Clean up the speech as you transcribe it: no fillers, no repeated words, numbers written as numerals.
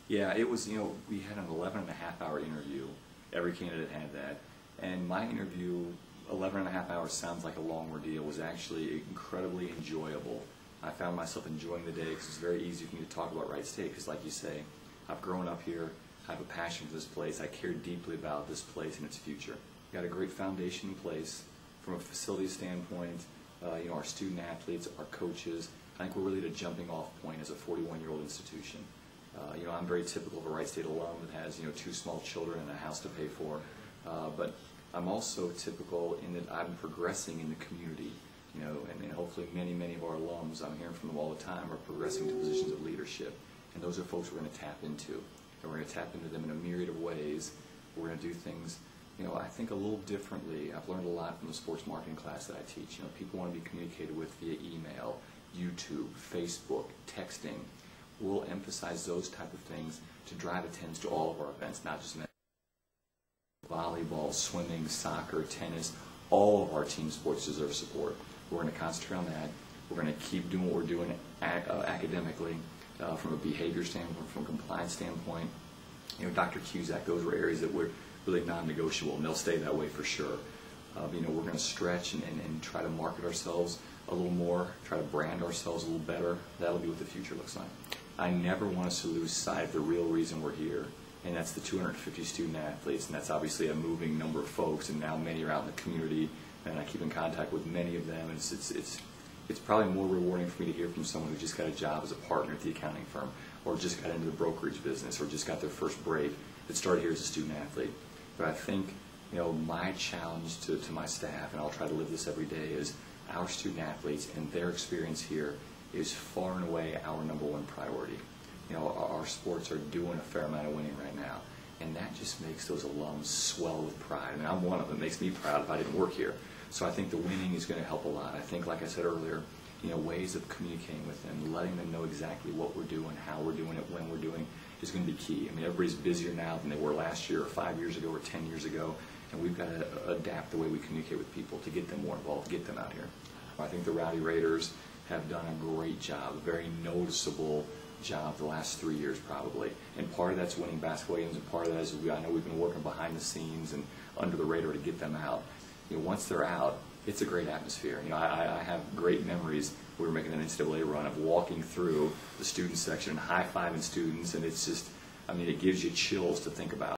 Yeah, it was, we had an 11.5 hour interview. Every candidate had that. And my interview, 11.5 hours sounds like a long ordeal, was actually incredibly enjoyable. I found myself enjoying the day because it's very easy for me to talk about Wright State because, like you say, I've grown up here, I have a passion for this place, I care deeply about this place and its future. Got a great foundation in place from a facility standpoint, our student athletes, our coaches. I think we're really at a jumping off point as a 41-year-old institution. I'm very typical of a Wright State alum that has, 2 small children and a house to pay for. But I'm also typical in that I'm progressing in the community, and hopefully many, many of our alums, I'm hearing from them all the time, are progressing to positions of leadership. And those are folks we're going to tap into. And we're going to tap into them in a myriad of ways. We're going to do things, I think a little differently. I've learned a lot from the sports marketing class that I teach. People want to be communicated with via email, YouTube, Facebook, texting. We'll emphasize those type of things to drive attendance to all of our events, not just volleyball, swimming, soccer, tennis. All of our team sports deserve support. We're going to concentrate on that. We're going to keep doing what we're doing academically, from a behavior standpoint, from a compliance standpoint. Dr. Cusack, those were areas that were really non-negotiable, and they'll stay that way for sure. We're going to stretch and try to market ourselves a little more, try to brand ourselves a little better. That'll be what the future looks like. I never want us to lose sight of the real reason we're here, and that's the 250 student athletes, and that's obviously a moving number of folks, and now many are out in the community, and I keep in contact with many of them, and it's probably more rewarding for me to hear from someone who just got a job as a partner at the accounting firm, or just got into the brokerage business, or just got their first break that started here as a student athlete. But I think, my challenge to my staff, and I'll try to live this every day, is our student athletes and their experience here is far and away our #1 priority. Our sports are doing a fair amount of winning right now, and that just makes those alums swell with pride. I mean, I'm one of them. It makes me proud if I didn't work here. So I think the winning is going to help a lot. I think, like I said earlier, ways of communicating with them, letting them know exactly what we're doing, how we're doing it, when we're doing it, is going to be key. I mean, everybody's busier now than they were last year or 5 years ago or 10 years ago, and we've got to adapt the way we communicate with people to get them more involved, get them out here. I think the Rowdy Raiders have done a great job, a very noticeable job the last 3 years probably. And part of that's winning basketball games, and part of that is I know we've been working behind the scenes and under the radar to get them out. Once they're out, it's a great atmosphere. I have great memories. We were making an NCAA run of walking through the student section and high-fiving students, and it's just, it gives you chills to think about.